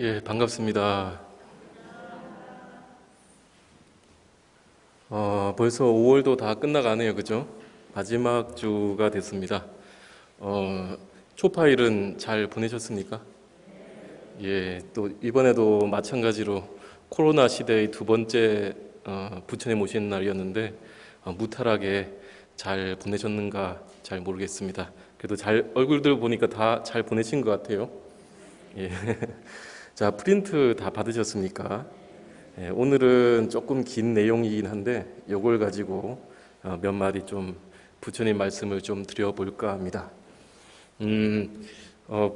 예, 반갑습니다. 벌써 5월도 다 끝나가네요, 그죠? 마지막 주가 됐습니다. 초파일은 잘 보내셨습니까? 예, 또 이번에도 마찬가지로 코로나 시대의 두 번째 부처님 오시는 날이었는데 무탈하게 잘 보내셨는가 잘 모르겠습니다. 그래도 잘 얼굴들 보니까 다 잘 보내신 것 같아요. 예. 자, 프린트 다 받으셨습니까? 예, 오늘은 조금 긴 내용이긴 한데 이걸 가지고 몇 마디 좀 부처님 말씀을 좀 드려볼까 합니다.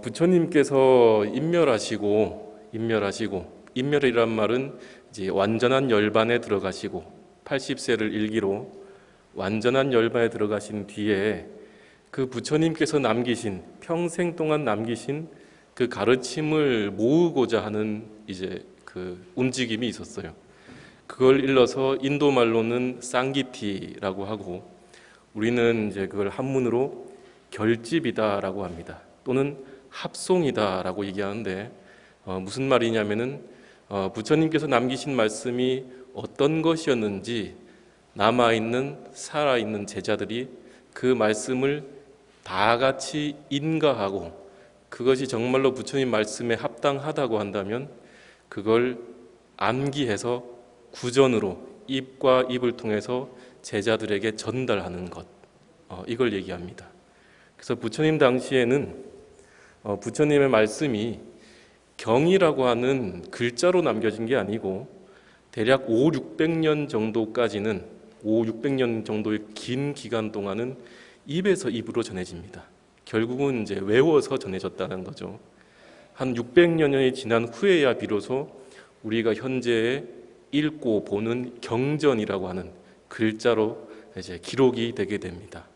부처님께서 인멸이란 말은 이제 완전한 열반에 들어가시고 80세를 일기로 완전한 열반에 들어가신 뒤에 그 부처님께서 남기신 평생 동안 남기신 그 가르침을 모으고자 하는 이제 그 움직임이 있었어요. 그걸 일러서 인도 말로는 쌍기티라고 하고 우리는 이제 그걸 한문으로 결집이다라고 합니다. 또는 합송이다라고 얘기하는데 무슨 말이냐면은 부처님께서 남기신 말씀이 어떤 것이었는지 남아있는 살아있는 제자들이 그 말씀을 다 같이 인가하고 그것이 정말로 부처님 말씀에 합당하다고 한다면 그걸 암기해서 구전으로 입과 입을 통해서 제자들에게 전달하는 것, 이걸 얘기합니다. 그래서 부처님 당시에는 부처님의 말씀이 경이라고 하는 글자로 남겨진 게 아니고 대략 5, 600년 정도까지는 5, 600년 정도의 긴 기간 동안은 입에서 입으로 전해집니다. 결국은 이제 외워서 전해졌다는 거죠. 한 600여 년이 지난 후에야 비로소 우리가 현재 읽고 보는 경전이라고 하는 글자로 이제 기록이 되게 됩니다.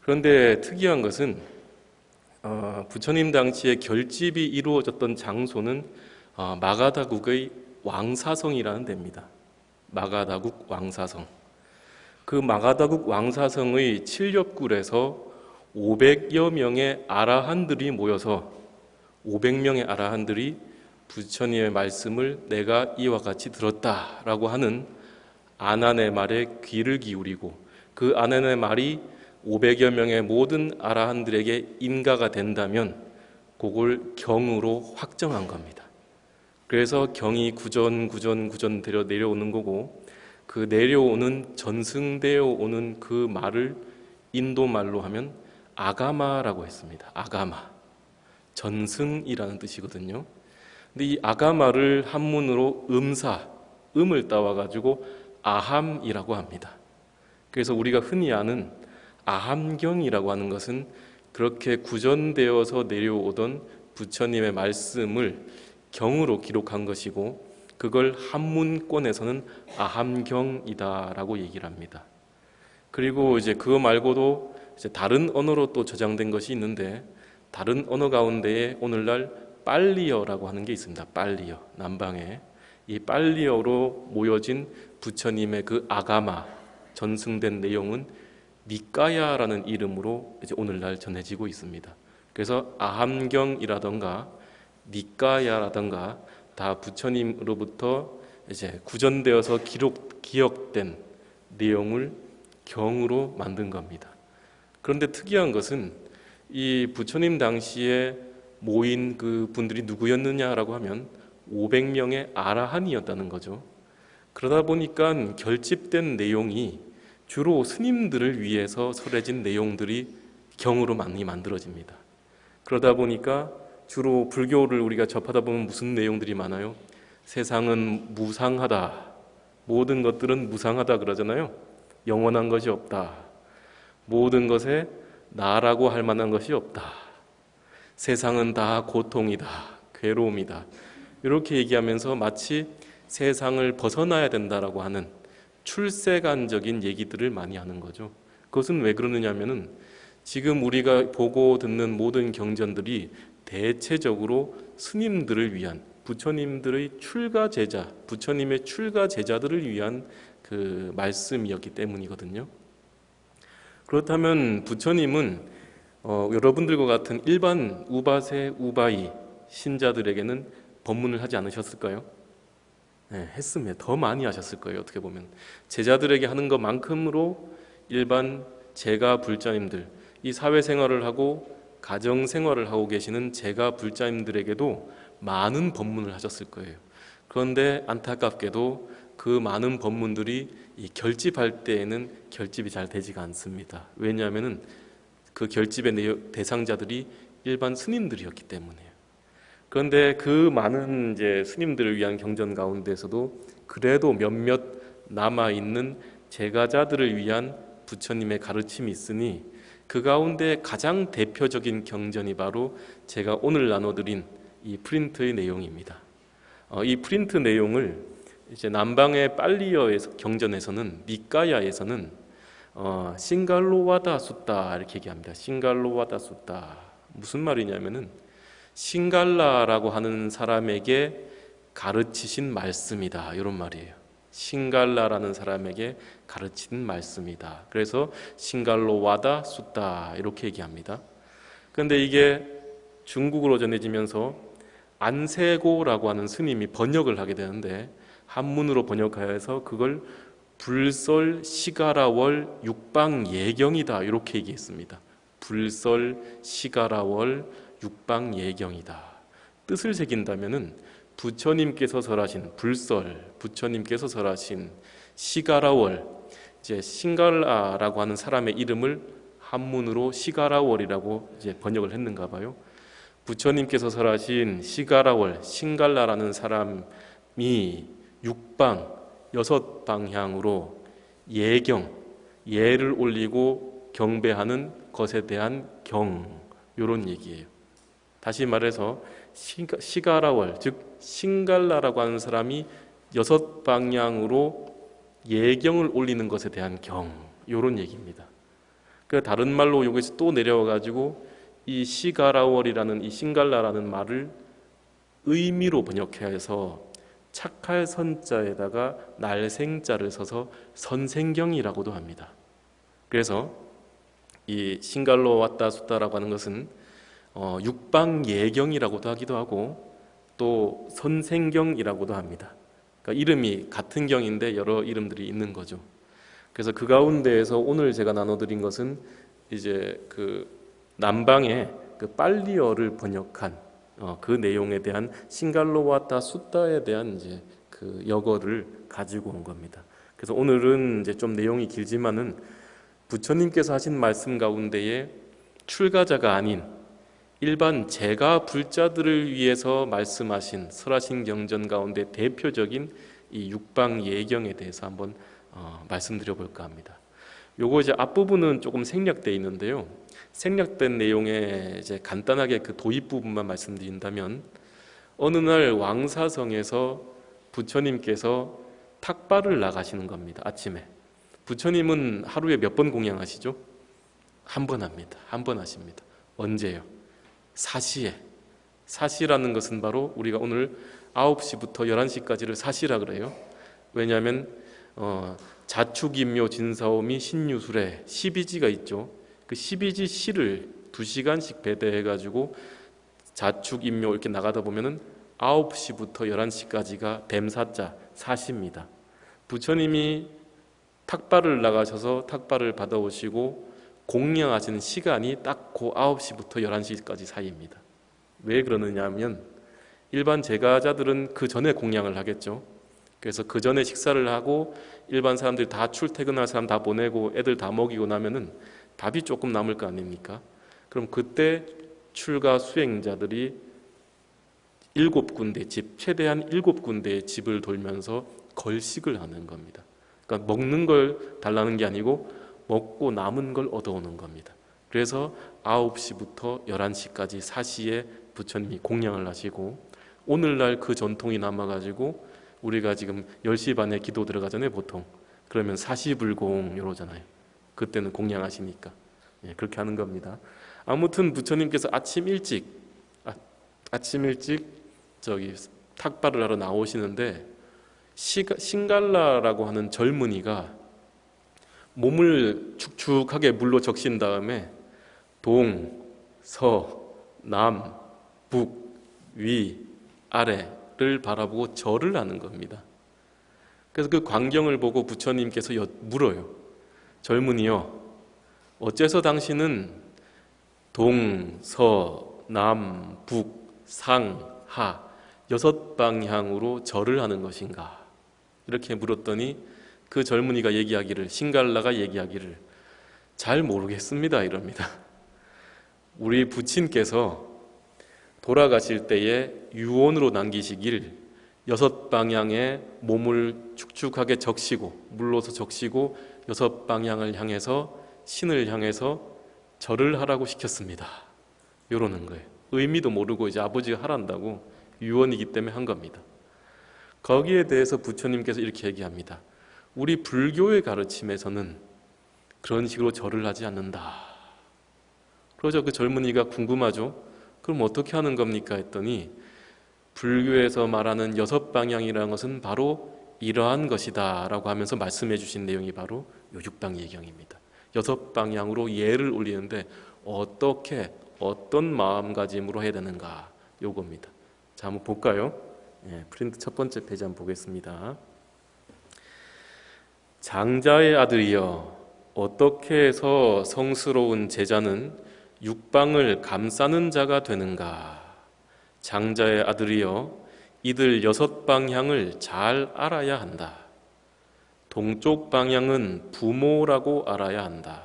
그런데 특이한 것은 부처님 당시에 결집이 이루어졌던 장소는 마가다국의 왕사성이라는 데입니다. 마가다국 왕사성. 그 마가다국 왕사성의 칠렵굴에서 500여 명의 아라한들이 모여서 500명의 아라한들이 부처님의 말씀을 내가 이와 같이 들었다라고 하는 아난의 말에 귀를 기울이고 그 아난의 말이 500여 명의 모든 아라한들에게 인가가 된다면 그걸 경으로 확정한 겁니다. 그래서 경이 구전 내려오는 거고 그 내려오는 전승되어 오는 그 말을 인도 말로 하면 아가마라고 했습니다. 아가마. 전승이라는 뜻이거든요. 근데 이 아가마를 한문으로 음을 따와가지고 아함이라고 합니다. 그래서 우리가 흔히 아는 아함경이라고 하는 것은 그렇게 구전되어서 내려오던 부처님의 말씀을 경으로 기록한 것이고 그걸 한문권에서는 아함경이다라고 얘기를 합니다. 그리고 이제 그거 말고도 이제 다른 언어로 또 저장된 것이 있는데 다른 언어 가운데에 오늘날 빨리어라고 하는 게 있습니다. 빨리어, 남방에 이 빨리어로 모여진 부처님의 그 아가마 전승된 내용은 니까야라는 이름으로 이제 오늘날 전해지고 있습니다. 그래서 아함경이라던가 니까야라던가 다 부처님으로부터 이제 구전되어서 기억된 내용을 경으로 만든 겁니다. 그런데 특이한 것은 이 부처님 당시에 모인 그 분들이 누구였느냐라고 하면 500명의 아라한이었다는 거죠. 그러다 보니까 결집된 내용이 주로 스님들을 위해서 설해진 내용들이 경으로 많이 만들어집니다. 그러다 보니까 주로 불교를 우리가 접하다 보면 무슨 내용들이 많아요? 세상은 무상하다. 모든 것들은 무상하다 그러잖아요. 영원한 것이 없다. 모든 것에 나라고 할 만한 것이 없다. 세상은 다 고통이다. 괴로움이다. 이렇게 얘기하면서 마치 세상을 벗어나야 된다라고 하는 출세관적인 얘기들을 많이 하는 거죠. 그것은 왜 그러느냐면은 지금 우리가 보고 듣는 모든 경전들이 대체적으로 스님들을 위한 부처님들의 출가 제자, 부처님의 출가 제자들을 위한 그 말씀이었기 때문이거든요. 그렇다면 부처님은 여러분들과 같은 일반 우바세, 우바이 신자들에게는 법문을 하지 않으셨을까요? 네, 했으면 더 많이 하셨을 거예요. 어떻게 보면 제자들에게 하는 것만큼으로 일반 제가 불자님들, 이 사회생활을 하고 가정생활을 하고 계시는 제가 불자님들에게도 많은 법문을 하셨을 거예요. 그런데 안타깝게도 그 많은 법문들이 이 결집할 때에는 결집이 잘 되지가 않습니다. 왜냐하면 그 결집의 대상자들이 일반 스님들이었기 때문에요. 그런데 그 많은 이제 스님들을 위한 경전 가운데서도 그래도 몇몇 남아 있는 제가자들을 위한 부처님의 가르침이 있으니 그 가운데 가장 대표적인 경전이 바로 제가 오늘 나눠드린 이 프린트의 내용입니다. 이 프린트 내용을 이제 남방의 빨리어에서 경전에서는 니까야에서는 싱갈로와다 숫다 이렇게 얘기합니다. 싱갈로와다 숫다 무슨 말이냐면은 싱갈라라고 하는 사람에게 가르치신 말씀이다 이런 말이에요. 싱갈라라는 사람에게 가르친 말씀이다. 그래서 싱갈로와다 숫다 이렇게 얘기합니다. 그런데 이게 중국어로 전해지면서 안세고라고 하는 스님이 번역을 하게 되는데 한문으로 번역하여서 그걸 불설 시가라월 육방예경이다 이렇게 얘기했습니다. 불설 시가라월 육방예경이다. 뜻을 새긴다면은 부처님께서 설하신 불설, 부처님께서 설하신 시가라월, 이제 싱갈라라고 하는 사람의 이름을 한문으로 시가라월이라고 이제 번역을 했는가 봐요. 부처님께서 설하신 시가라월, 싱갈라라는 사람이 육방, 6방향으로 예경, 예를 올리고 경배하는 것에 대한 경, 이런 얘기예요. 다시 말해서 시가라월, 즉 싱갈라라고 하는 사람이 6방향으로 예경을 올리는 것에 대한 경, 이런 얘기입니다. 그 다른 말로 여기서 또 내려와 가지고 이 시가라월이라는 이 싱갈라라는 말을 의미로 번역해서 착할 선자에다가 날생자를 써서 선생경이라고도 합니다. 그래서 이 싱갈로 왔다 숫다라고 하는 것은 육방예경이라고도 하기도 하고 또 선생경이라고도 합니다. 그러니까 이름이 같은 경인데 여러 이름들이 있는 거죠. 그래서 그 가운데에서 오늘 제가 나눠드린 것은 이제 그 남방의 그 빨리어를 번역한 그 내용에 대한 싱갈로와타 숫다에 대한 이제 그 역어를 가지고 온 겁니다. 그래서 오늘은 이제 좀 내용이 길지만은 부처님께서 하신 말씀 가운데에 출가자가 아닌 일반 제가 불자들을 위해서 말씀하신 설하신 경전 가운데 대표적인 이 육방 예경에 대해서 한번 말씀드려 볼까 합니다. 요거 이제 앞부분은 조금 생략되어 있는데요. 생략된 내용에 이제 간단하게 그 도입 부분만 말씀드린다면 어느 날 왕사성에서 부처님께서 탁발을 나가시는 겁니다. 아침에. 부처님은 하루에 몇 번 공양하시죠? 한 번 합니다. 한 번 하십니다. 언제요? 사시에. 사시라는 것은 바로 우리가 오늘 9시부터 11시까지를 사시라 그래요. 왜냐하면 자축인묘 진사오미 신유술에 12지가 있죠. 그 12지 시를 2시간씩 배대해가지고 자축인묘 이렇게 나가다 보면은 9시부터 11시까지가 댐사자 사시입니다. 부처님이 탁발을 나가셔서 탁발을 받아오시고 공양하시는 시간이 딱 그 9시부터 11시까지 사이입니다. 왜 그러느냐 하면 일반 제가자들은 그 전에 공양을 하겠죠. 그래서 그 전에 식사를 하고 일반 사람들이 다 출퇴근할 사람 다 보내고 애들 다 먹이고 나면은 밥이 조금 남을 거 아닙니까? 그럼 그때 출가 수행자들이 7군데 집, 최대한 7군데의 집을 돌면서 걸식을 하는 겁니다. 그러니까 먹는 걸 달라는 게 아니고 먹고 남은 걸 얻어오는 겁니다. 그래서 9시부터 11시까지 사시에 부처님이 공양을 하시고 오늘날 그 전통이 남아가지고 우리가 지금 10시 반에 기도 들어가잖아요 보통. 그러면 사시불공 이러잖아요. 그때는 공양하시니까 그렇게 하는 겁니다. 아무튼 부처님께서 아침 일찍 저기 탁발을 하러 나오시는데 싱갈라라고 하는 젊은이가 몸을 축축하게 물로 적신 다음에 동, 서, 남, 북, 위, 아래를 바라보고 절을 하는 겁니다. 그래서 그 광경을 보고 부처님께서 물어요. 젊은이여, 어째서 당신은 동, 서, 남, 북, 상, 하 6방향으로 절을 하는 것인가? 이렇게 물었더니 그 젊은이가 얘기하기를, 신갈라가 얘기하기를 잘 모르겠습니다 이럽니다. 우리 부친께서 돌아가실 때에 유언으로 남기시길 6방향에 몸을 축축하게 적시고 물러서 적시고 6방향을 향해서 신을 향해서 절을 하라고 시켰습니다. 이러는 거예요. 의미도 모르고 이제 아버지가 하란다고 유언이기 때문에 한 겁니다. 거기에 대해서 부처님께서 이렇게 얘기합니다. 우리 불교의 가르침에서는 그런 식으로 절을 하지 않는다. 그러자 그 젊은이가 궁금하죠. 그럼 어떻게 하는 겁니까? 했더니 불교에서 말하는 6방향이라는 것은 바로 이러한 것이다 라고 하면서 말씀해 주신 내용이 바로 요 육방예경입니다. 6방향으로 예를 올리는데 어떻게 어떤 마음가짐으로 해야 되는가 요겁니다. 자, 한번 볼까요? 프린트 첫 번째 페이지 한번 보겠습니다. 장자의 아들이여, 어떻게 해서 성스러운 제자는 육방을 감싸는 자가 되는가? 장자의 아들이여, 이들 6방향을 잘 알아야 한다. 동쪽 방향은 부모라고 알아야 한다.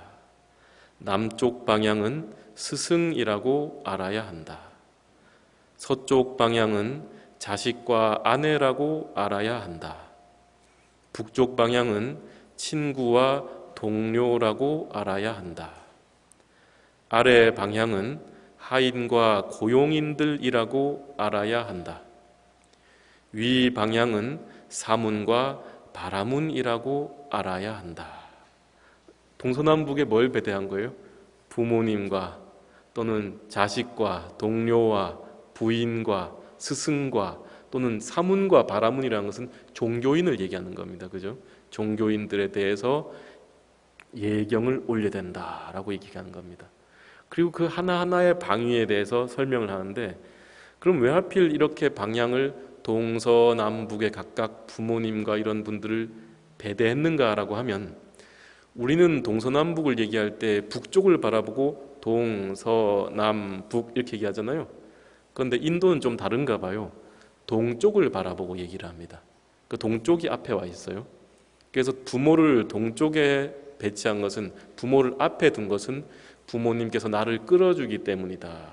남쪽 방향은 스승이라고 알아야 한다. 서쪽 방향은 자식과 아내라고 알아야 한다. 북쪽 방향은 친구와 동료라고 알아야 한다. 아래 방향은 하인과 고용인들이라고 알아야 한다. 위 방향은 사문과 바라문이라고 알아야 한다. 동서남북에 뭘 배대한 거예요? 부모님과 또는 자식과 동료와 부인과 스승과 또는 사문과 바라문이라는 것은 종교인을 얘기하는 겁니다. 그죠? 종교인들에 대해서 예경을 올려야 된다라고 얘기하는 겁니다. 그리고 그 하나하나의 방위에 대해서 설명을 하는데, 그럼 왜 하필 이렇게 방향을 동서남북에 각각 부모님과 이런 분들을 배대했는가라고 하면, 우리는 동서남북을 얘기할 때 북쪽을 바라보고 동서남북 이렇게 얘기하잖아요. 그런데 인도는 좀 다른가 봐요. 동쪽을 바라보고 얘기를 합니다. 그 동쪽이 앞에 와 있어요. 그래서 부모를 동쪽에 배치한 것은, 부모를 앞에 둔 것은 부모님께서 나를 끌어주기 때문이다.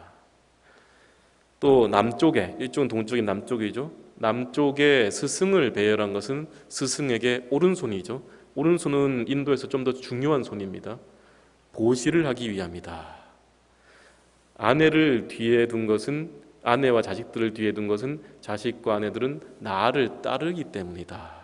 또 남쪽에, 이쪽은 동쪽이 남쪽이죠. 남쪽에 스승을 배열한 것은 스승에게 오른손이죠. 오른손은 인도에서 좀 더 중요한 손입니다. 보시를 하기 위함이다. 아내를 뒤에 둔 것은, 아내와 자식들을 뒤에 둔 것은 자식과 아내들은 나를 따르기 때문이다.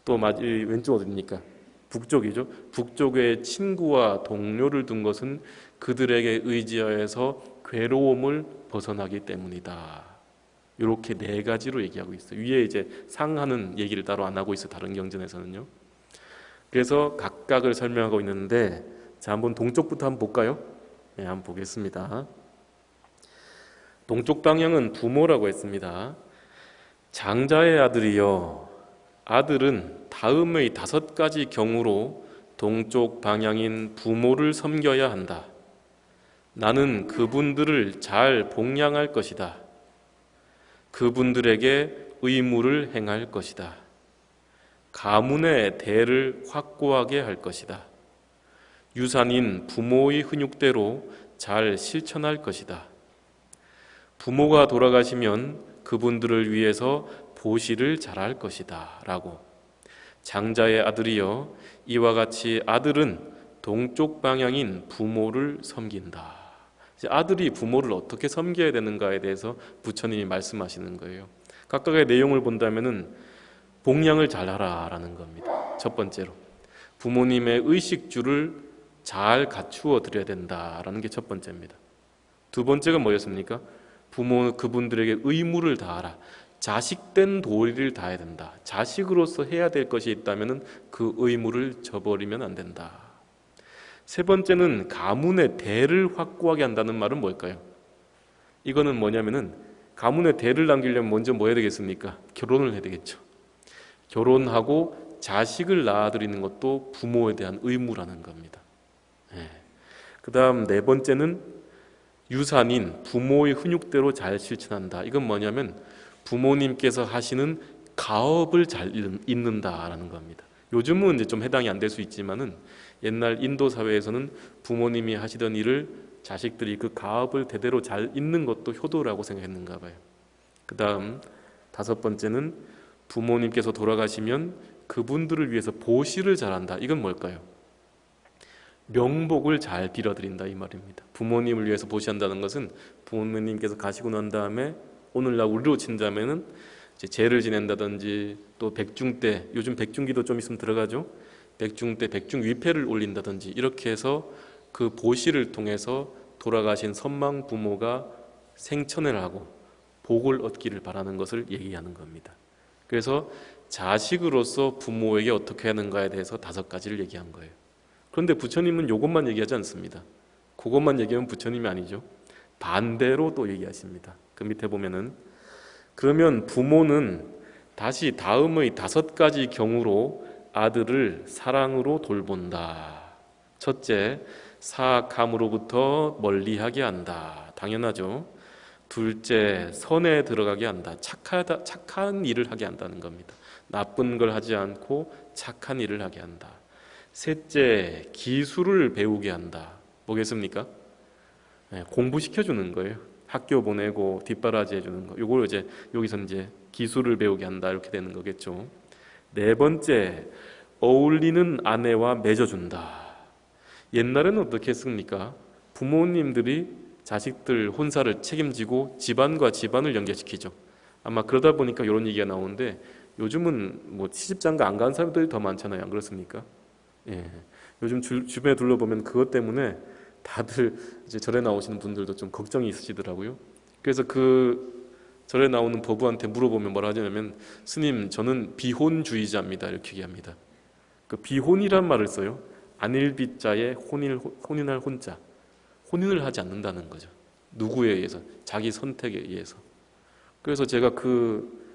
또 왼쪽 어디입니까? 북쪽이죠. 북쪽에 친구와 동료를 둔 것은 그들에게 의지하여서 괴로움을 벗어나기 때문이다. 이렇게 4가지로 얘기하고 있어요. 위에 이제 상하는 얘기를 따로 안 하고 있어요. 다른 경전에서는요. 그래서 각각을 설명하고 있는데, 자, 한번 동쪽부터 한번 볼까요? 네, 한번 보겠습니다. 동쪽 방향은 부모라고 했습니다. 장자의 아들이여, 아들은 다음의 5가지 경우로 동쪽 방향인 부모를 섬겨야 한다. 나는 그분들을 잘 봉양할 것이다. 그분들에게 의무를 행할 것이다. 가문의 대를 확고하게 할 것이다. 유산인 부모의 훈육대로 잘 실천할 것이다. 부모가 돌아가시면 그분들을 위해서 보시를 잘할 것이다 라고. 장자의 아들이여, 이와 같이 아들은 동쪽 방향인 부모를 섬긴다. 아들이 부모를 어떻게 섬겨야 되는가에 대해서 부처님이 말씀하시는 거예요. 각각의 내용을 본다면은 봉양을 잘하라 라는 겁니다. 첫 번째로 부모님의 의식주를 잘 갖추어 드려야 된다라는 게 첫 번째입니다. 두 번째가 뭐였습니까? 부모 그분들에게 의무를 다하라. 자식된 도리를 다해야 된다. 자식으로서 해야 될 것이 있다면 그 의무를 저버리면 안 된다. 세 번째는 가문의 대를 확고하게 한다는 말은 뭘까요? 이거는 뭐냐면은 가문의 대를 남기려면 먼저 뭐 해야 되겠습니까? 결혼을 해야 되겠죠. 결혼하고 자식을 낳아들이는 것도 부모에 대한 의무라는 겁니다. 그 다음 네 번째는 유산인 부모의 훈육대로 잘 실천한다. 이건 뭐냐면 부모님께서 하시는 가업을 잘 잇는다라는 겁니다. 요즘은 이제 좀 해당이 안 될 수 있지만은 옛날 인도 사회에서는 부모님이 하시던 일을 자식들이 그 가업을 대대로 잘 잇는 것도 효도라고 생각했는가 봐요. 그 다음 다섯 번째는 부모님께서 돌아가시면 그분들을 위해서 보시를 잘한다. 이건 뭘까요? 명복을 잘 빌어드린다 이 말입니다. 부모님을 위해서 보시한다는 것은 부모님께서 가시고 난 다음에 오늘날 우리로 친다면은 이제 제를 지낸다든지 또 백중때, 요즘 백중기도 좀 있으면 들어가죠. 백중때 백중위패를 올린다든지 이렇게 해서 그 보시를 통해서 돌아가신 선망 부모가 생천을 하고 복을 얻기를 바라는 것을 얘기하는 겁니다. 그래서 자식으로서 부모에게 어떻게 하는가에 대해서 5가지를 얘기한 거예요. 그런데 부처님은 이것만 얘기하지 않습니다. 그것만 얘기하면 부처님이 아니죠. 반대로 또 얘기하십니다. 그 밑에 보면은 그러면 부모는 다시 다음의 5가지 경우로 아들을 사랑으로 돌본다. 첫째, 사악함으로부터 멀리하게 한다. 당연하죠. 둘째, 선에 들어가게 한다. 착한 일을 하게 한다는 겁니다. 나쁜 걸 하지 않고 착한 일을 하게 한다. 셋째, 기술을 배우게 한다. 뭐겠습니까? 공부시켜주는 거예요. 학교 보내고 뒷바라지 해주는 거. 요걸 이제 여기서 이제 기술을 배우게 한다 이렇게 되는 거겠죠. 네 번째, 어울리는 아내와 맺어준다. 옛날에는 어떻게 했습니까? 부모님들이 자식들 혼사를 책임지고 집안과 집안을 연결시키죠. 아마 그러다 보니까 이런 얘기가 나오는데 요즘은 뭐 시집장가 안 간 사람들이 더 많잖아요. 안 그렇습니까? 예. 요즘 주변에 둘러보면 그것 때문에 다들 이제 절에 나오시는 분들도 좀 걱정이 있으시더라고요. 그래서 그 절에 나오는 법부한테 물어보면 뭐라 하냐면 스님 저는 비혼주의자입니다 이렇게 얘기합니다. 그 비혼이란 말을 써요. 안일비자에 혼인할 혼자. 혼인을 하지 않는다는 거죠. 누구에 의해서? 자기 선택에 의해서. 그래서 제가 그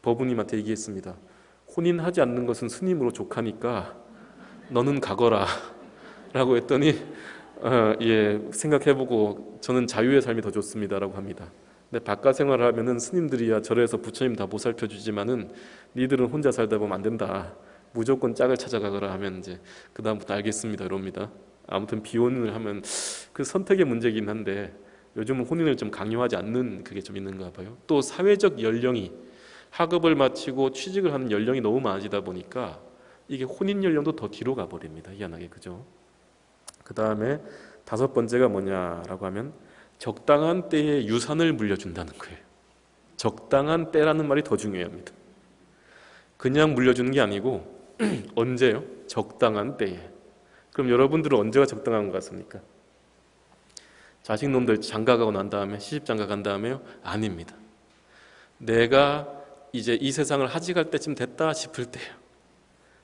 법부님한테 얘기했습니다. 혼인하지 않는 것은 스님으로 족하니까 너는 가거라 라고 했더니 예, 생각해보고 저는 자유의 삶이 더 좋습니다라고 합니다. 근데 바깥 생활을 하면은 스님들이야 절에서 부처님 다 보살펴주지만은 니들은 혼자 살다 보면 안 된다. 무조건 짝을 찾아가거라 하면 이제 그 다음부터 알겠습니다 이럽니다. 아무튼 비혼을 하면 그 선택의 문제긴 한데 요즘은 혼인을 좀 강요하지 않는 그게 좀 있는가 봐요. 또 사회적 연령이 학업을 마치고 취직을 하는 연령이 너무 많아지다 보니까 이게 혼인 연령도 더 뒤로 가버립니다. 희한하게 그죠? 그 다음에 5번째가 뭐냐라고 하면 적당한 때에 유산을 물려준다는 거예요. 적당한 때라는 말이 더 중요합니다. 그냥 물려주는 게 아니고 언제요? 적당한 때에. 그럼 여러분들은 언제가 적당한 것 같습니까? 자식놈들 장가가고 난 다음에 시집장가 간 다음에요? 아닙니다. 내가 이제 이 세상을 하직할 때쯤 됐다 싶을 때요.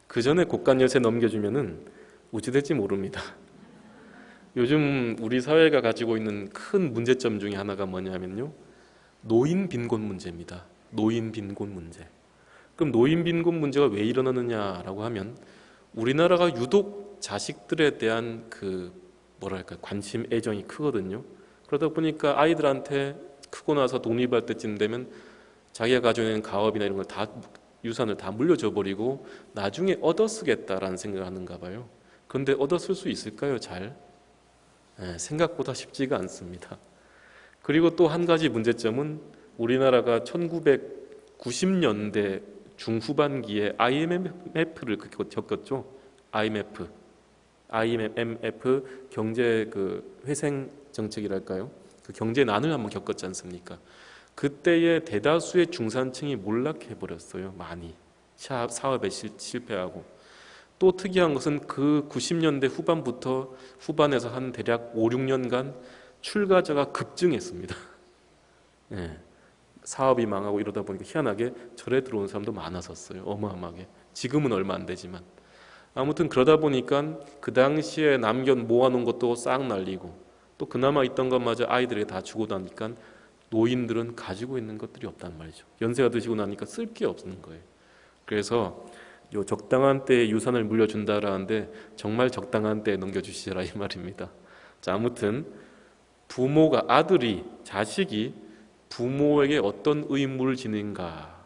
그 전에 곡간열쇠 넘겨주면은 어찌 될지 모릅니다. 요즘 우리 사회가 가지고 있는 큰 문제점 중에 하나가 뭐냐면요. 노인 빈곤 문제입니다. 노인 빈곤 문제. 그럼 노인 빈곤 문제가 왜 일어나느냐라고 하면 우리나라가 유독 자식들에 대한 그 뭐랄까 관심 애정이 크거든요. 그러다 보니까 아이들한테 크고 나서 독립할 때쯤 되면 자기가 가지고 있는 가업이나 이런 걸 다 유산을 다 물려줘 버리고 나중에 얻어 쓰겠다라는 생각을 하는가 봐요. 그런데 얻어 쓸 수 있을까요? 잘? 생각보다 쉽지가 않습니다. 그리고 또 한 가지 문제점은 우리나라가 1990년대 중후반기에 IMF를 겪었죠. IMF 경제 그 회생 정책이랄까요? 그 경제난을 한번 겪었지 않습니까? 그때의 대다수의 중산층이 몰락해 버렸어요. 많이 사업에 실패하고. 또 특이한 것은 그 90년대 후반부터 후반에서 한 대략 5, 6년간 출가자가 급증했습니다. 예, 사업이 망하고 이러다 보니까 희한하게 절에 들어오는 사람도 많았었어요. 어마어마하게. 지금은 얼마 안 되지만. 아무튼 그러다 보니까 그 당시에 남겨 모아놓은 것도 싹 날리고 또 그나마 있던 것마저 아이들에게 다 주고 나니까 노인들은 가지고 있는 것들이 없단 말이죠. 연세가 드시고 나니까 쓸 게 없는 거예요. 그래서 요 적당한 때에 유산을 물려준다라는데 정말 적당한 때에 넘겨주시라 이 말입니다. 자, 아무튼 부모가 자식이 부모에게 어떤 의무를 지는가,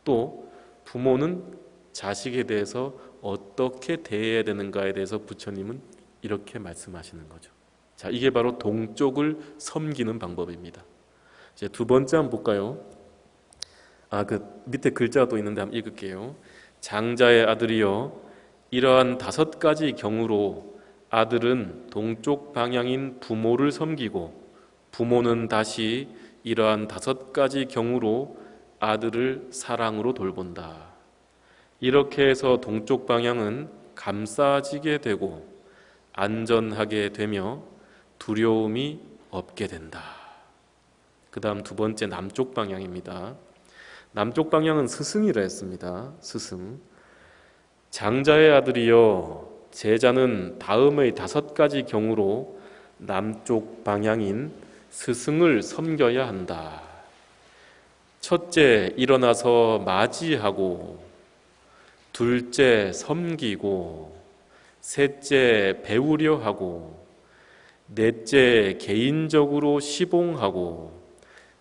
또 부모는 자식에 대해서 어떻게 대해야 되는가에 대해서 부처님은 이렇게 말씀하시는 거죠. 자, 이게 바로 동쪽을 섬기는 방법입니다. 이제 두 번째 한번 볼까요? 그 밑에 글자가 또 있는데 한번 읽을게요. 장자의 아들이여, 이러한 5가지 경우로 아들은 동쪽 방향인 부모를 섬기고 부모는 다시 이러한 5가지 경우로 아들을 사랑으로 돌본다. 이렇게 해서 동쪽 방향은 감싸지게 되고 안전하게 되며 두려움이 없게 된다. 그 다음 두 번째 남쪽 방향입니다. 남쪽 방향은 스승이라 했습니다. 스승. 장자의 아들이여, 제자는 다음의 5가지 경우로 남쪽 방향인 스승을 섬겨야 한다. 첫째, 일어나서 맞이하고, 둘째, 섬기고, 셋째, 배우려 하고, 넷째, 개인적으로 시봉하고,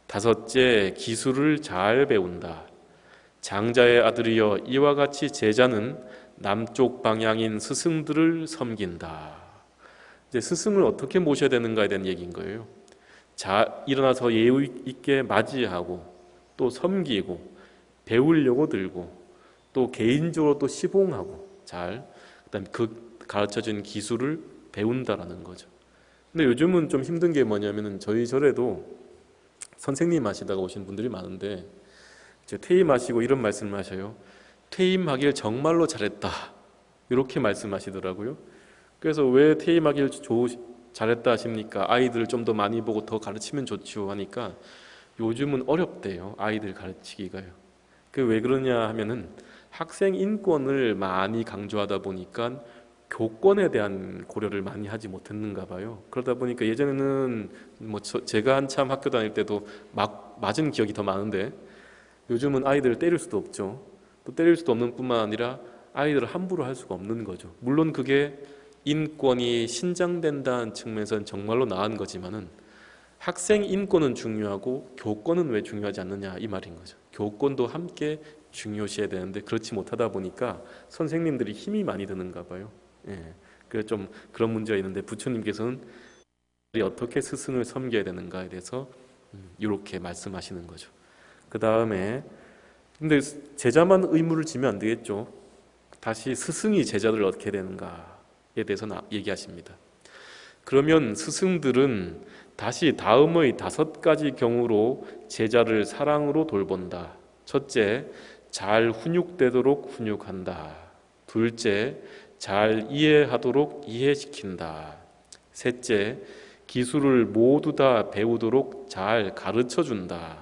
5째, 기술을 잘 배운다. 장자의 아들이여, 이와 같이 제자는 남쪽 방향인 스승들을 섬긴다. 이제 스승을 어떻게 모셔야 되는가에 대한 얘기인 거예요. 일어나서 예의 있게 맞이하고, 또 섬기고, 배우려고 들고, 또 개인적으로 또 시봉하고, 그다음 그 가르쳐준 기술을 배운다라는 거죠. 근데 요즘은 좀 힘든 게 뭐냐면은 저희 절에도 선생님 하시다가 오신 분들이 많은데 이제 퇴임하시고 이런 말씀을 하셔요. 퇴임하길 정말로 잘했다. 이렇게 말씀하시더라고요. 그래서 왜 퇴임하길 잘했다 하십니까? 아이들 좀 더 많이 보고 더 가르치면 좋죠 하니까 요즘은 어렵대요. 아이들 가르치기가요. 그 왜 그러냐 하면은 학생 인권을 많이 강조하다 보니까 교권에 대한 고려를 많이 하지 못했는가 봐요. 그러다 보니까 예전에는 제가 한참 학교 다닐 때도 맞은 기억이 더 많은데 요즘은 아이들을 때릴 수도 없죠. 또 때릴 수도 없는 뿐만 아니라 아이들을 함부로 할 수가 없는 거죠. 물론 그게 인권이 신장된다는 측면에서는 정말로 나은 거지만은 학생 인권은 중요하고 교권은 왜 중요하지 않느냐 이 말인 거죠. 교권도 함께 중요시해야 되는데 그렇지 못하다 보니까 선생님들이 힘이 많이 드는가 봐요. 그래서 좀 그런 문제가 있는데 부처님께서는 어떻게 스승을 섬겨야 되는가에 대해서 이렇게 말씀하시는 거죠. 그 다음에 근데 제자만 의무를 지면 안 되겠죠. 다시 스승이 제자들을 어떻게 되는가에 대해서 얘기하십니다. 그러면 스승들은 다시 다음의 5가지 경우로 제자를 사랑으로 돌본다. 첫째, 잘 훈육되도록 훈육한다. 둘째, 잘 이해하도록 이해시킨다. 셋째, 기술을 모두 다 배우도록 잘 가르쳐준다.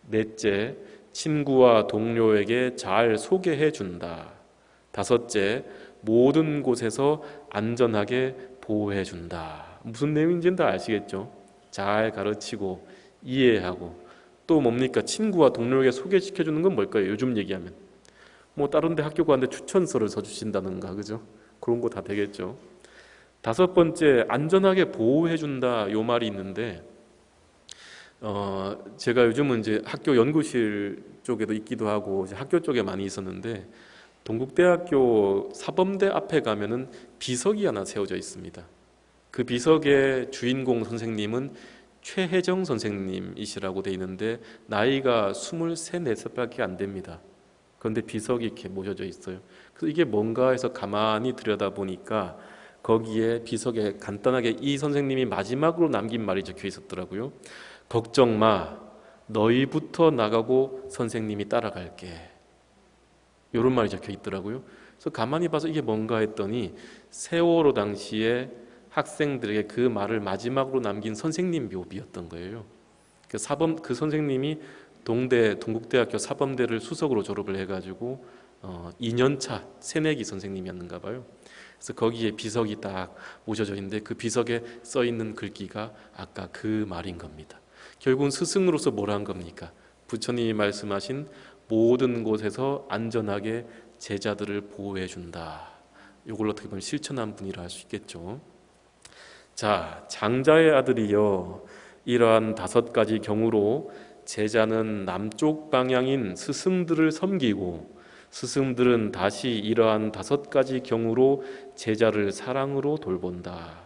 넷째, 친구와 동료에게 잘 소개해준다. 5째, 모든 곳에서 안전하게 보호해준다. 무슨 내용인지는 다 아시겠죠? 잘 가르치고 이해하고 또 뭡니까? 친구와 동료에게 소개시켜주는 건 뭘까요? 요즘 얘기하면 다른 데 학교 가는데 추천서를 써주신다든가 그죠? 그런 거 다 되겠죠. 5번째, 안전하게 보호해준다 요 말이 있는데 제가 요즘은 이제 학교 연구실 쪽에도 있기도 하고 이제 학교 쪽에 많이 있었는데 동국대학교 사범대 앞에 가면은 비석이 하나 세워져 있습니다. 그 비석의 주인공 선생님은 최혜정 선생님이시라고 돼 있는데 나이가 23, 4살밖에 안 됩니다. 그런데 비석이 이렇게 모셔져 있어요. 그래서 이게 뭔가 해서 가만히 들여다보니까 거기에 비석에 간단하게 이 선생님이 마지막으로 남긴 말이 적혀 있었더라고요. 걱정 마, 너희부터 나가고 선생님이 따라갈게. 이런 말이 적혀 있더라고요. 그래서 가만히 봐서 이게 뭔가 했더니 세월호 당시에 학생들에게 그 말을 마지막으로 남긴 선생님 묘비였던 거예요. 그 선생님이 동국대학교 사범대를 수석으로 졸업을 해가지고 2년차 새내기 선생님이었는가 봐요. 그래서 거기에 비석이 딱 모셔져 있는데 그 비석에 써 있는 글귀가 아까 그 말인 겁니다. 결국은 스승으로서 뭘 한 겁니까? 부처님이 말씀하신 모든 곳에서 안전하게 제자들을 보호해 준다. 이걸 어떻게 보면 실천한 분이라 할 수 있겠죠. 자, 장자의 아들이여, 이러한 5가지 경우로 제자는 남쪽 방향인 스승들을 섬기고, 스승들은 다시 이러한 5가지 경우로 제자를 사랑으로 돌본다.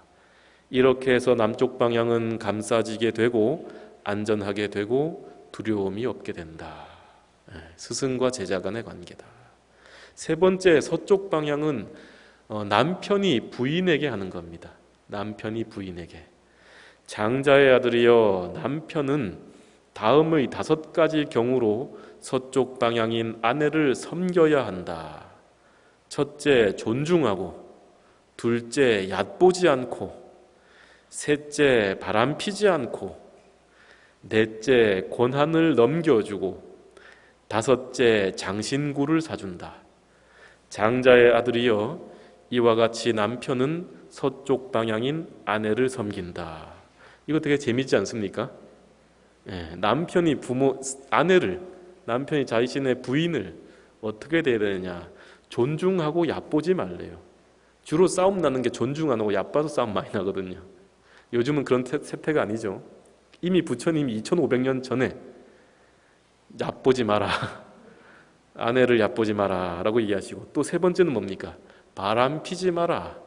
이렇게 해서 남쪽 방향은 감싸지게 되고 안전하게 되고 두려움이 없게 된다. 스승과 제자 간의 관계다. 세 번째, 서쪽 방향은 남편이 부인에게 하는 겁니다. 남편이 부인에게. 장자의 아들이여, 남편은 다음의 5가지 경우로 서쪽 방향인 아내를 섬겨야 한다. 첫째, 존중하고, 둘째, 얕보지 않고, 셋째, 바람피지 않고, 넷째, 권한을 넘겨주고, 5째, 장신구를 사준다. 장자의 아들이여, 이와 같이 남편은 서쪽 방향인 아내를 섬긴다. 이거 되게 재밌지 않습니까? 남편이 남편이 자신의 부인을 어떻게 대해야 되느냐? 존중하고 얕보지 말래요. 주로 싸움 나는 게 존중 안 하고 얕봐서 싸움 많이 나거든요. 요즘은 그런 세태가 아니죠. 이미 부처님이 2500년 전에 얕보지 마라. 아내를 얕보지 마라 라고 얘기하시고, 또 세 번째는 뭡니까? 바람 피지 마라.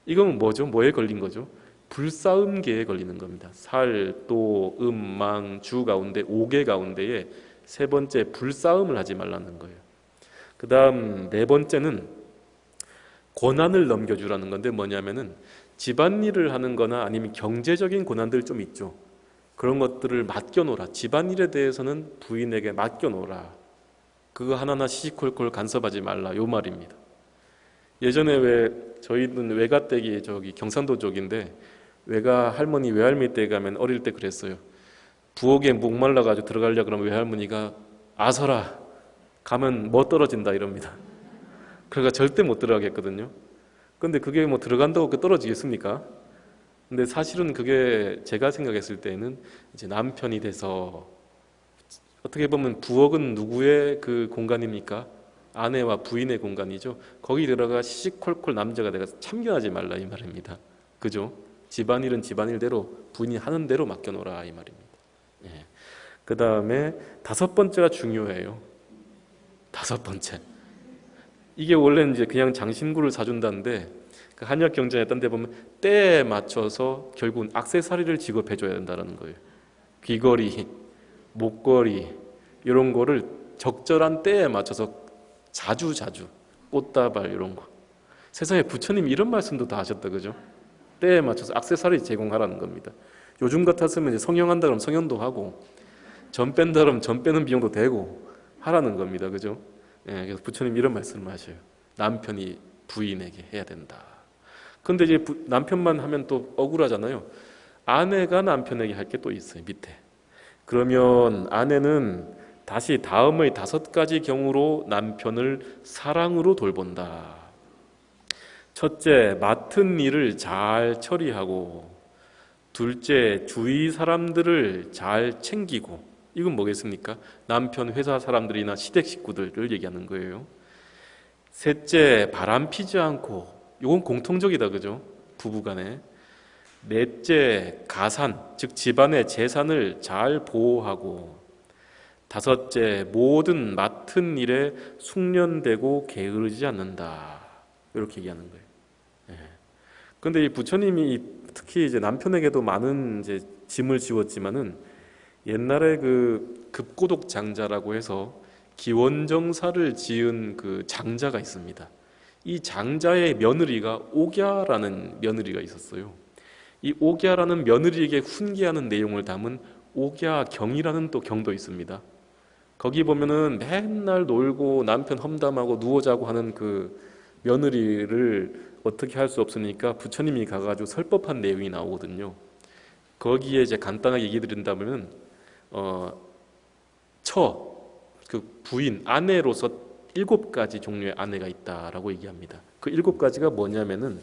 이건 뭐죠? 뭐에 걸린 거죠? 불싸움계에 걸리는 겁니다. 살, 도, 망, 주 가운데 5개 가운데에 세 번째, 불싸움을 하지 말라는 거예요. 그 다음 네 번째는 권한을 넘겨주라는 건데, 뭐냐면은 집안일을 하는 거나 아니면 경제적인 권한들 좀 있죠. 그런 것들을 맡겨놓으라. 집안일에 대해서는 부인에게 맡겨놓으라. 그거 하나하나 시시콜콜 간섭하지 말라, 요 말입니다. 예전에 저희는 외가댁이 저기 경상도 쪽인데, 외가 할머니 외할머니 댁 가면 어릴 때 그랬어요. 부엌에 목말라가지고 들어가려고 그러면 외할머니가 아서라, 가면 뭐 떨어진다 이럽니다. 그러니까 절대 못 들어가겠거든요. 근데 그게 뭐 들어간다고 떨어지겠습니까? 근데 사실은 그게 제가 생각했을 때는 이제 남편이 돼서, 어떻게 보면 부엌은 누구의 그 공간입니까? 아내와 부인의 공간이죠. 거기 들어가 시시콜콜 남자가 돼서 참견하지 말라 이 말입니다. 그죠? 집안일은 집안일대로 부인이 하는 대로 맡겨놓으라 이 말입니다. 그 다음에 5번째가 중요해요. 5번째. 이게 원래는 이제 그냥 장신구를 사준다는데, 그 한약 경전에 딴 데 보면 때에 맞춰서 결국은 액세서리를 지급해줘야 된다는 거예요. 귀걸이, 목걸이 이런 거를 적절한 때에 맞춰서 자주 꽃다발 이런 거. 세상에 부처님이 이런 말씀도 다 하셨다, 그죠? 때에 맞춰서 액세서리 제공하라는 겁니다. 요즘 같았으면 이제 성형한다 그러면 성형도 하고, 전 뺀다 그러면 전 빼는 비용도 되고 하라는 겁니다, 그죠? 그래서 부처님이 이런 말씀을 하셔요. 남편이 부인에게 해야 된다. 근데 이제 남편만 하면 또 억울하잖아요. 아내가 남편에게 할 게 또 있어요, 밑에. 그러면 아내는 다시 다음의 5가지 경우로 남편을 사랑으로 돌본다. 첫째, 맡은 일을 잘 처리하고, 둘째, 주위 사람들을 잘 챙기고. 이건 뭐겠습니까? 남편 회사 사람들이나 시댁 식구들을 얘기하는 거예요. 셋째, 바람피지 않고. 이건 공통적이다, 그죠? 부부간에. 넷째, 가산, 즉 집안의 재산을 잘 보호하고. 5째, 모든 맡은 일에 숙련되고 게으르지 않는다. 이렇게 얘기하는 거예요. 그런데 이 부처님이 특히 이제 남편에게도 많은 이제 짐을 지웠지만은, 옛날에 그 급고독 장자라고 해서 기원정사를 지은 그 장자가 있습니다. 이 장자의 며느리가 옥야라는 며느리가 있었어요. 이 옥야라는 며느리에게 훈계하는 내용을 담은 옥야경이라는 또 경도 있습니다. 거기 보면은 맨날 놀고 남편 험담하고 누워 자고 하는 그 며느리를 어떻게 할 수 없으니까 부처님이 가가지고 설법한 내용이 나오거든요. 거기에 이제 간단하게 얘기 드린다면, 그 부인, 아내로서 7가지 종류의 아내가 있다라고 얘기합니다. 그 7가지가 뭐냐면은,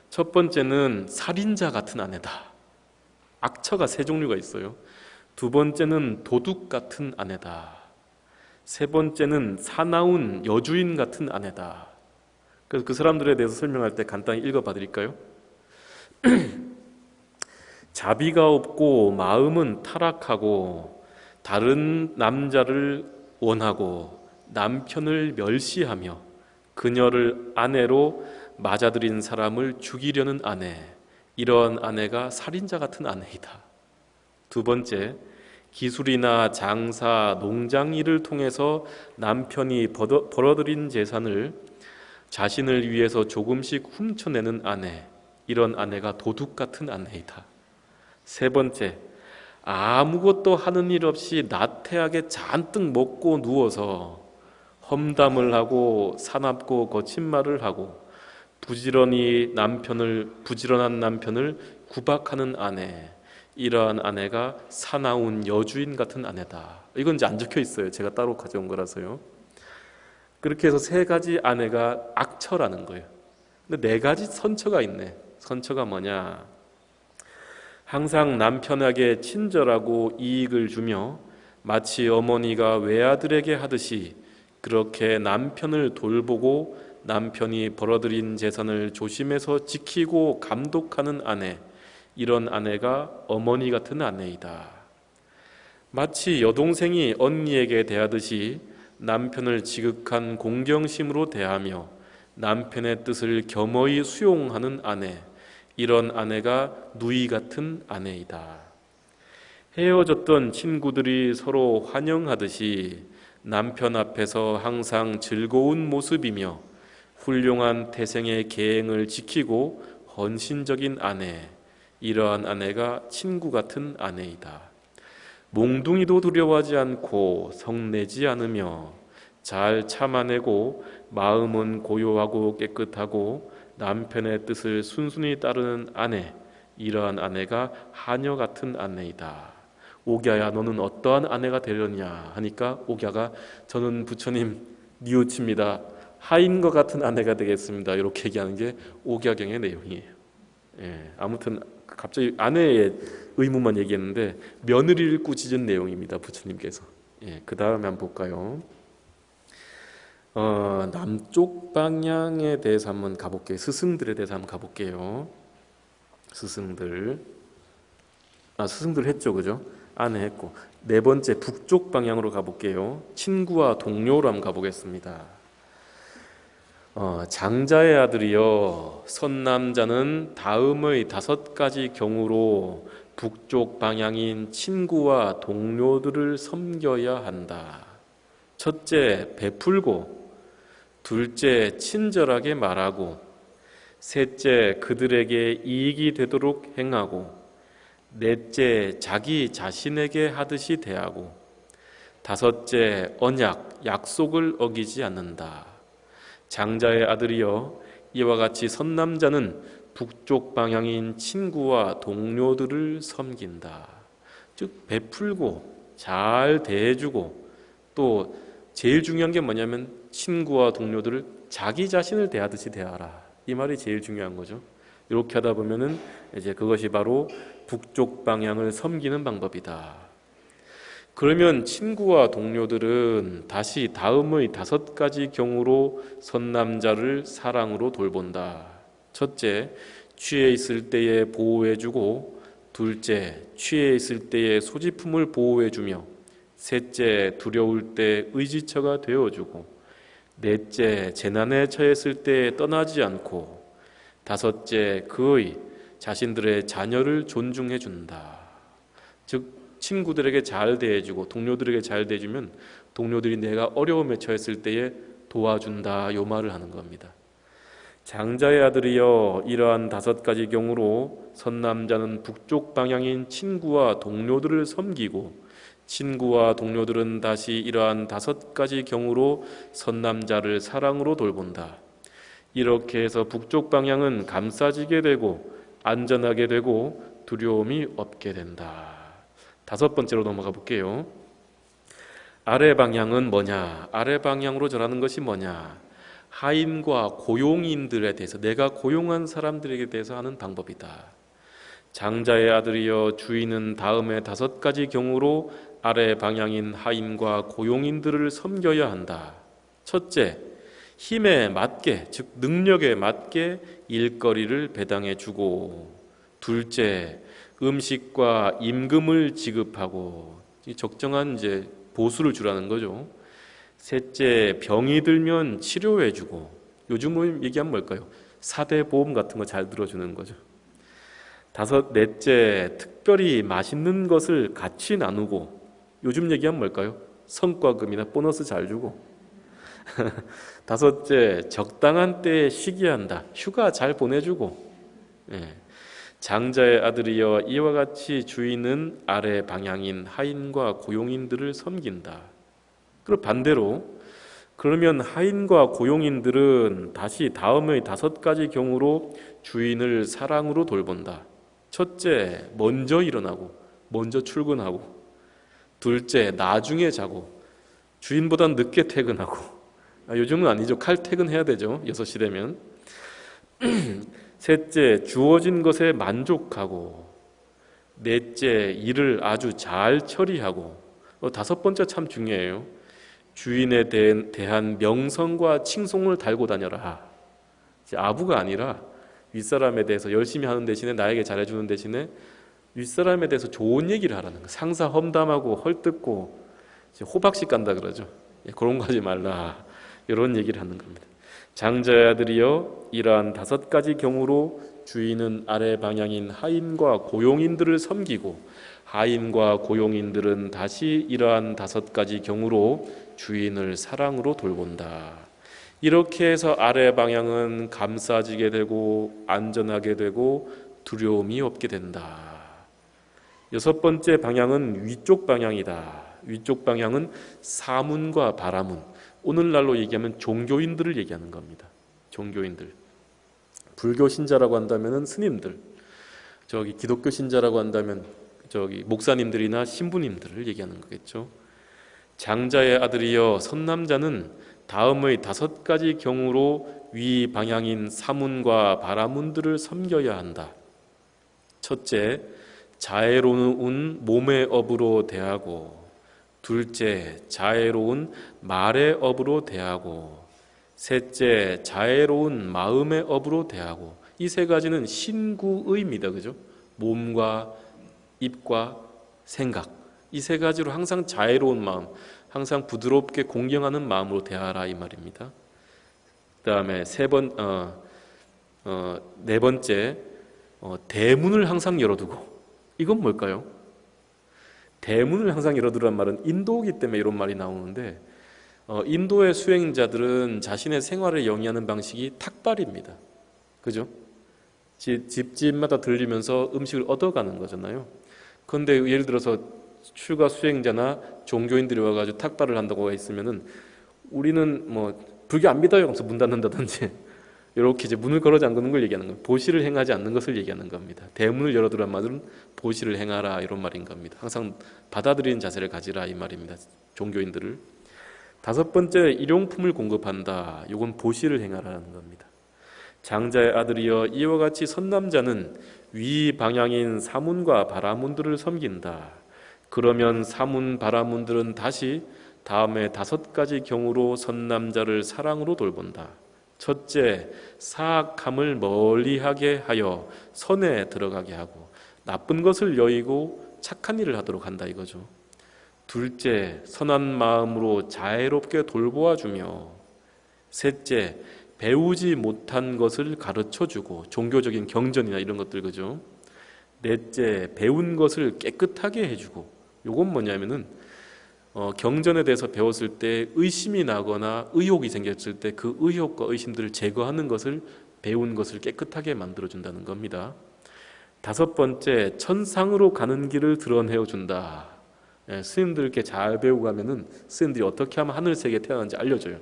첫 번째는 살인자 같은 아내다. 악처가 세 종류가 있어요. 두 번째는 도둑 같은 아내다. 세 번째는 사나운 여주인 같은 아내다. 그래서 그 사람들에 대해서 설명할 때 간단히 읽어봐 드릴까요? 자비가 없고 마음은 타락하고 다른 남자를 원하고 남편을 멸시하며 그녀를 아내로 맞아들인 사람을 죽이려는 아내, 이런 아내가 살인자 같은 아내이다. 두 번째, 기술이나 장사, 농장 일을 통해서 남편이 벌어들인 재산을 자신을 위해서 조금씩 훔쳐내는 아내, 이런 아내가 도둑 같은 아내이다. 세 번째, 아무것도 하는 일 없이 나태하게 잔뜩 먹고 누워서 험담을 하고 사납고 거친 말을 하고 부지런한 남편을 구박하는 아내, 이러한 아내가 사나운 여주인 같은 아내다. 이건 이제 안 적혀 있어요. 제가 따로 가져온 거라서요. 그렇게 해서 세 가지 아내가 악처라는 거예요. 근데 네 가지 선처가 있네. 선처가 뭐냐? 항상 남편에게 친절하고 이익을 주며 마치 어머니가 외아들에게 하듯이 그렇게 남편을 돌보고 남편이 벌어들인 재산을 조심해서 지키고 감독하는 아내, 이런 아내가 어머니 같은 아내이다. 마치 여동생이 언니에게 대하듯이 남편을 지극한 공경심으로 대하며 남편의 뜻을 겸허히 수용하는 아내, 이런 아내가 누이 같은 아내이다. 헤어졌던 친구들이 서로 환영하듯이 남편 앞에서 항상 즐거운 모습이며 훌륭한 태생의 계행을 지키고 헌신적인 아내, 이러한 아내가 친구 같은 아내이다. 몽둥이도 두려워하지 않고 성내지 않으며 잘 참아내고 마음은 고요하고 깨끗하고 남편의 뜻을 순순히 따르는 아내, 이러한 아내가 하녀 같은 아내이다. 옥야야, 너는 어떠한 아내가 되려냐 하니까 옥야가 저는 부처님 뉘우칩니다. 하인과 같은 아내가 되겠습니다. 이렇게 얘기하는 게 옥야경의 내용이에요. 아무튼 갑자기 아내의 의무만 얘기했는데 며느리를 꾸짖은 내용입니다. 부처님께서. 그 다음에 한번 볼까요? 남쪽 방향에 대해서 한번 가볼게요. 스승들에 대해서 한번 가볼게요. 스승들 했죠, 그죠? 아내 했고, 네 번째 북쪽 방향으로 가볼게요. 친구와 동료로 한번 가보겠습니다. 장자의 아들이여, 선남자는 다음의 5가지 경우로 북쪽 방향인 친구와 동료들을 섬겨야 한다. 첫째, 베풀고, 둘째, 친절하게 말하고, 셋째, 그들에게 이익이 되도록 행하고, 넷째, 자기 자신에게 하듯이 대하고, 다섯째, 언약, 약속을 어기지 않는다. 장자의 아들이여, 이와 같이 선남자는 북쪽 방향인 친구와 동료들을 섬긴다. 즉 베풀고 잘 대해주고, 또 제일 중요한 게 뭐냐면 친구와 동료들을 자기 자신을 대하듯이 대하라. 이 말이 제일 중요한 거죠. 이렇게 하다 보면은 이제 그것이 바로 북쪽 방향을 섬기는 방법이다. 그러면 친구와 동료들은 다시 다음의 5가지 경우로 선남자를 사랑으로 돌본다. 첫째, 취해 있을 때에 보호해주고, 둘째, 취해 있을 때에 소지품을 보호해주며, 셋째, 두려울 때 의지처가 되어주고, 넷째, 재난에 처했을 때 떠나지 않고, 다섯째, 그의 자신들의 자녀를 존중해준다. 즉 친구들에게 잘 대해주고 동료들에게 잘 대해주면 동료들이 내가 어려움에 처했을 때에 도와준다, 요 말을 하는 겁니다. 장자의 아들이여, 이러한 5가지 경우로 선남자는 북쪽 방향인 친구와 동료들을 섬기고, 친구와 동료들은 다시 이러한 5가지 경우로 선남자를 사랑으로 돌본다. 이렇게 해서 북쪽 방향은 감싸지게 되고 안전하게 되고 두려움이 없게 된다. 5번째로 넘어가 볼게요. 아래 방향은 뭐냐? 아래 방향으로 절하는 것이 뭐냐? 하인과 고용인들에 대해서, 내가 고용한 사람들에게 대해서 하는 방법이다. 장자의 아들이여 주인은 다음에 5가지 경우로 아래 방향인 하인과 고용인들을 섬겨야 한다. 첫째, 힘에 맞게, 즉 능력에 맞게 일거리를 배당해 주고, 둘째, 음식과 임금을 지급하고 적정한 이제 보수를 주라는 거죠. 셋째, 병이 들면 치료해 주고, 요즘으로 얘기하면 뭘까요? 4대 보험 같은 거 잘 들어주는 거죠. 넷째, 특별히 맛있는 것을 같이 나누고, 요즘 얘기하면 뭘까요? 성과금이나 보너스 잘 주고. 다섯째, 적당한 때에 쉬게 한다. 휴가 잘 보내주고. 예. 장자의 아들이여 이와 같이 주인은 아래 방향인 하인과 고용인들을 섬긴다. 그리고 반대로, 그러면 하인과 고용인들은 다시 다음의 5가지 경우로 주인을 사랑으로 돌본다. 첫째, 먼저 일어나고 먼저 출근하고, 둘째, 나중에 자고 주인보다 늦게 퇴근하고, 요즘은 아니죠. 칼퇴근해야 되죠. 6시 되면. 셋째, 주어진 것에 만족하고, 넷째, 일을 아주 잘 처리하고, 5번째 참 중요해요. 주인에 대한 명성과 칭송을 달고 다녀라. 아부가 아니라 윗사람에 대해서 열심히 하는 대신에, 나에게 잘해주는 대신에 윗사람에 대해서 좋은 얘기를 하라는 거예요. 상사 험담하고 헐뜯고 호박씨 깐다 그러죠. 그런 거 하지 말라, 이런 얘기를 하는 겁니다. 장자의 아들이여 이러한 5가지 경우로 주인은 아래 방향인 하인과 고용인들을 섬기고, 하인과 고용인들은 다시 이러한 5가지 경우로 주인을 사랑으로 돌본다. 이렇게 해서 아래 방향은 감싸지게 되고 안전하게 되고 두려움이 없게 된다. 6번째 방향은 위쪽 방향이다. 위쪽 방향은 사문과 바라문, 오늘날로 얘기하면 종교인들을 얘기하는 겁니다. 종교인들. 불교 신자라고 한다면 스님들, 기독교 신자라고 한다면 목사님들이나 신부님들을 얘기하는 거겠죠. 장자의 아들이여 선남자는 다음의 5가지 경우로 위 방향인 사문과 바라문들을 섬겨야 한다. 첫째, 자애로운 몸의 업으로 대하고, 둘째, 자애로운 말의 업으로 대하고, 셋째, 자애로운 마음의 업으로 대하고. 이 3가지는 신구의입니다. 그죠? 몸과 입과 생각, 이 3가지로 항상 자애로운 마음, 항상 부드럽게 공경하는 마음으로 대하라, 이 말입니다. 그 다음에 4번째, 대문을 항상 열어두고. 이건 뭘까요? 대문을 항상 열어두란 말은 인도이기 때문에 이런 말이 나오는데, 인도의 수행자들은 자신의 생활을 영위하는 방식이 탁발입니다. 그죠? 집집마다 들리면서 음식을 얻어가는 거잖아요. 그런데 예를 들어서 출가 수행자나 종교인들이 와가지고 탁발을 한다고 했으면은, 우리는 불교 안 믿어요 하면서 문 닫는다든지 이렇게 이제 문을 걸어 잠그는 걸 얘기하는 겁니다. 보시를 행하지 않는 것을 얘기하는 겁니다. 대문을 열어두란 말은 보시를 행하라, 이런 말인 겁니다. 항상 받아들이는 자세를 가지라, 이 말입니다. 종교인들을. 5번째, 일용품을 공급한다. 이건 보시를 행하라는 겁니다. 장자의 아들이여 이와 같이 선남자는 위 방향인 사문과 바라문들을 섬긴다. 그러면 사문 바라문들은 다시 다음에 5가지 경우로 선남자를 사랑으로 돌본다. 첫째, 사악함을 멀리하게 하여 선에 들어가게 하고, 나쁜 것을 여의고 착한 일을 하도록 한다, 이거죠. 둘째, 선한 마음으로 자애롭게 돌보아주며, 셋째, 배우지 못한 것을 가르쳐주고, 종교적인 경전이나 이런 것들, 그죠? 넷째, 배운 것을 깨끗하게 해주고. 요건 뭐냐면은 경전에 대해서 배웠을 때 의심이 나거나 의혹이 생겼을 때 그 의혹과 의심들을 제거하는 것을, 배운 것을 깨끗하게 만들어준다는 겁니다. 5번째, 천상으로 가는 길을 드러내어 준다. 스님들께 잘 배우고 가면은 스님들이 어떻게 하면 하늘세계에 태어나는지 알려줘요.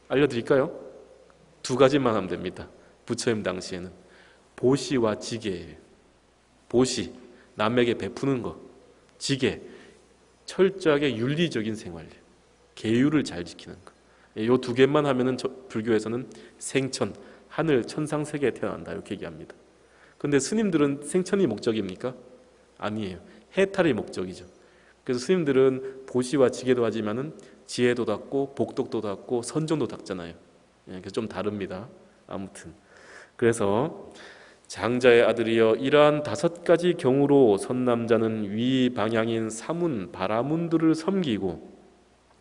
알려드릴까요? 2가지만 하면 됩니다. 부처님 당시에는 보시와 지게예요. 보시, 남에게 베푸는 것. 지게, 철저하게 윤리적인 생활, 계율을 잘 지키는 것. 이 2개만 하면은 불교에서는 생천, 하늘 천상 세계에 태어난다, 이렇게 얘기합니다. 근데 스님들은 생천이 목적입니까? 아니에요. 해탈이 목적이죠. 그래서 스님들은 보시와 지게도 하지만은 지혜도 닦고 복덕도 닦고 선정도 닦잖아요. 그래서 좀 다릅니다. 아무튼 그래서 장자의 아들이여 이러한 5가지 경우로 선남자는 위 방향인 사문 바라문들을 섬기고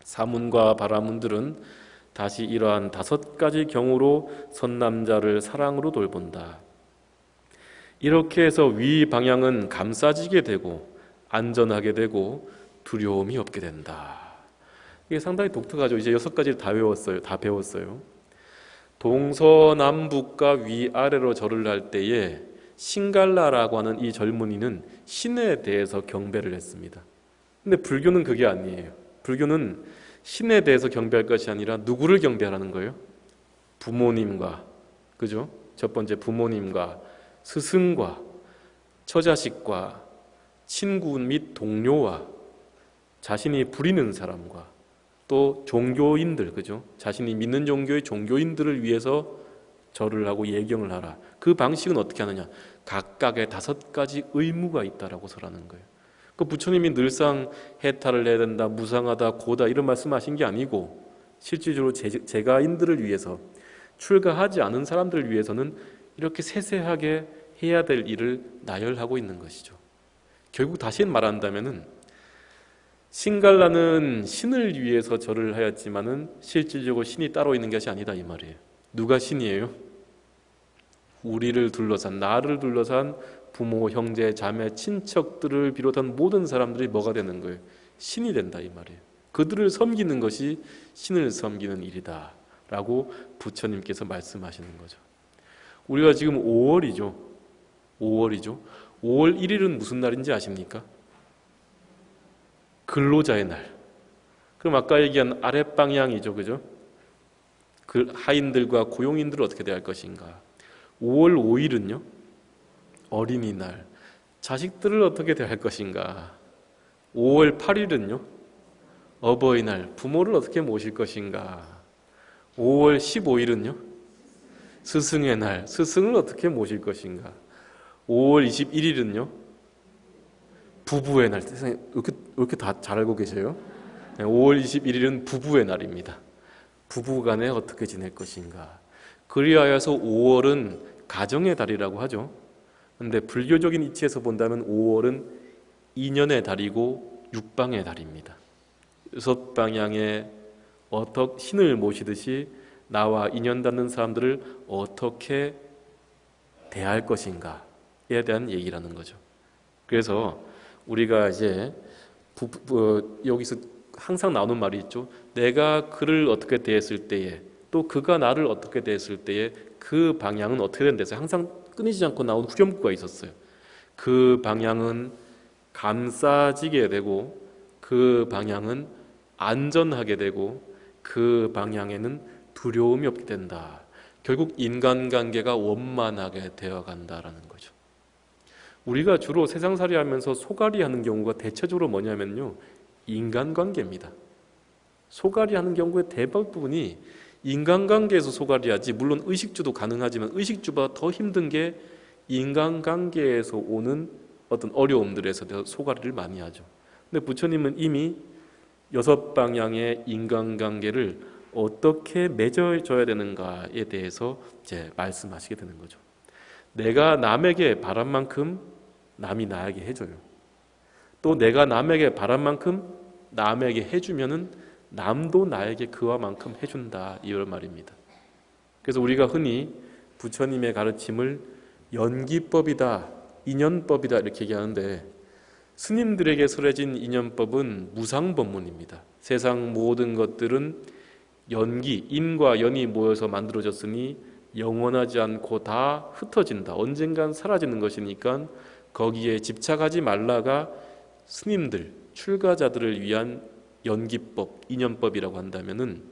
사문과 바라문들은 다시 이러한 5가지 경우로 선남자를 사랑으로 돌본다. 이렇게 해서 위 방향은 감싸지게 되고 안전하게 되고 두려움이 없게 된다. 이게 상당히 독특하죠. 이제 6가지를 다 배웠어요. 동서남북과 위아래로 절을 할 때에 신갈라라고 하는 이 젊은이는 신에 대해서 경배를 했습니다. 근데 불교는 그게 아니에요. 불교는 신에 대해서 경배할 것이 아니라 누구를 경배하라는 거예요? 부모님과, 그죠? 첫 번째 부모님과 스승과 처자식과 친구 및 동료와 자신이 부리는 사람과 또 종교인들, 그죠? 자신이 믿는 종교의 종교인들을 위해서 절을 하고 예경을 하라. 그 방식은 어떻게 하느냐? 각각의 5가지 의무가 있다라고 설하는 거예요. 그 부처님이 늘상 해탈을 해야 된다, 무상하다, 고다 이런 말씀하신 게 아니고 실질적으로 제가인들을 위해서 출가하지 않은 사람들을 위해서는 이렇게 세세하게 해야 될 일을 나열하고 있는 것이죠. 결국 다시 말한다면은 신갈라는 신을 위해서 절을 하였지만은 실질적으로 신이 따로 있는 것이 아니다 이 말이에요. 누가 신이에요? 우리를 둘러싼, 나를 둘러싼 부모, 형제, 자매, 친척들을 비롯한 모든 사람들이 뭐가 되는 거예요? 신이 된다 이 말이에요. 그들을 섬기는 것이 신을 섬기는 일이다 라고 부처님께서 말씀하시는 거죠. 우리가 지금 5월이죠. 5월 1일은 무슨 날인지 아십니까? 근로자의 날. 그럼 아까 얘기한 아랫방향이죠. 그죠? 그 하인들과 고용인들을 어떻게 대할 것인가. 5월 5일은요. 어린이날. 자식들을 어떻게 대할 것인가. 5월 8일은요. 어버이날. 부모를 어떻게 모실 것인가. 5월 15일은요. 스승의 날. 스승을 어떻게 모실 것인가. 5월 21일은요. 부부의 날. 세상에 이렇게 다 잘 알고 계세요? 5월 21일은 부부의 날입니다. 부부간에 어떻게 지낼 것인가. 그리하여서 5월은 가정의 달이라고 하죠. 그런데 불교적인 이치에서 본다면 5월은 인연의 달이고 육방의 달입니다. 6방향에 신을 모시듯이 나와 인연 닿는 사람들을 어떻게 대할 것인가에 대한 얘기라는 거죠. 그래서 우리가 이제 여기서 항상 나오는 말이 있죠. 내가 그를 어떻게 대했을 때에 또 그가 나를 어떻게 대했을 때에 그 방향은 어떻게 된다서 항상 끊이지 않고 나오는 후렴구가 있었어요. 그 방향은 감싸지게 되고 그 방향은 안전하게 되고 그 방향에는 두려움이 없게 된다. 결국 인간관계가 원만하게 되어간다라는 거죠. 우리가 주로 세상살이 하면서 소갈이 하는 경우가 대체적으로 뭐냐면요. 인간관계입니다. 소갈이 하는 경우의 대부분이 인간관계에서 소갈이 하지, 물론 의식주도 가능하지만 의식주보다 더 힘든 게 인간관계에서 오는 어떤 어려움들에서 소갈이를 많이 하죠. 근데 부처님은 이미 6방향의 인간관계를 어떻게 맺어줘야 되는가에 대해서 이제 말씀하시게 되는 거죠. 내가 남에게 바란 만큼 남이 나에게 해줘요. 또 내가 남에게 바란 만큼 남에게 해주면은 남도 나에게 그와 만큼 해준다 이런 말입니다. 그래서 우리가 흔히 부처님의 가르침을 연기법이다, 인연법이다 이렇게 얘기하는데 스님들에게 설해진 인연법은 무상법문입니다. 세상 모든 것들은 연기, 인과 연이 모여서 만들어졌으니 영원하지 않고 다 흩어진다. 언젠간 사라지는 것이니까 거기에 집착하지 말라가 스님들, 출가자들을 위한 연기법, 인연법이라고 한다면은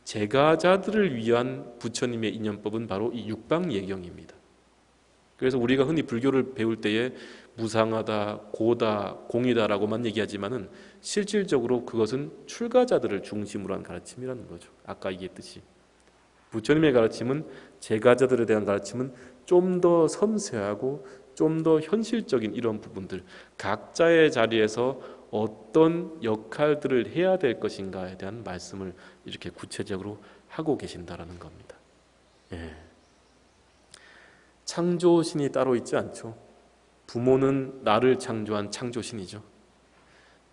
제가자들을 위한 부처님의 인연법은 바로 이 육방예경입니다. 그래서 우리가 흔히 불교를 배울 때에 무상하다, 고다, 공이다라고만 얘기하지만은 실질적으로 그것은 출가자들을 중심으로 한 가르침이라는 거죠. 아까 얘기했듯이 부처님의 가르침은 제가자들에 대한 가르침은 좀 더 섬세하고 좀 더 현실적인 이런 부분들, 각자의 자리에서 어떤 역할들을 해야 될 것인가에 대한 말씀을 이렇게 구체적으로 하고 계신다라는 겁니다. 예. 창조신이 따로 있지 않죠. 부모는 나를 창조한 창조신이죠.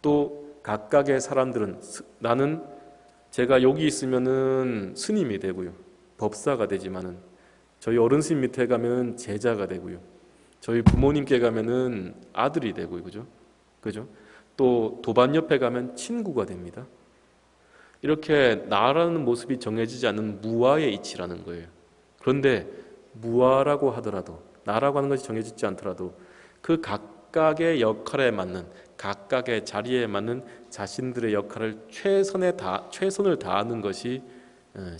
또 각각의 사람들은 나는 제가 여기 있으면은 스님이 되고요. 법사가 되지만은 저희 어른스님 밑에 가면은 제자가 되고요. 저희 부모님께 가면은 아들이 되고요. 그죠? 그죠? 또 도반 옆에 가면 친구가 됩니다. 이렇게 나라는 모습이 정해지지 않는 무아의 이치라는 거예요. 그런데 무아라고 하더라도, 나라고 하는 것이 정해지지 않더라도 그 각각의 역할에 맞는, 각각의 자리에 맞는 자신들의 역할을 최선을 다하는 것이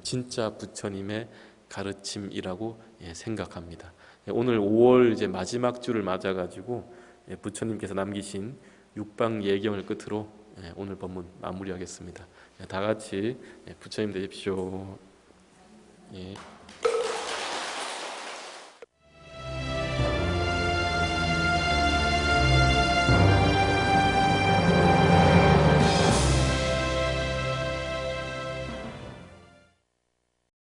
진짜 부처님의 가르침이라고 생각합니다. 오늘 5월 이제 마지막 주를 맞아가지고 부처님께서 남기신 육방 예경을 끝으로 오늘 법문 마무리하겠습니다. 다 같이 부처님 되십시오. 예.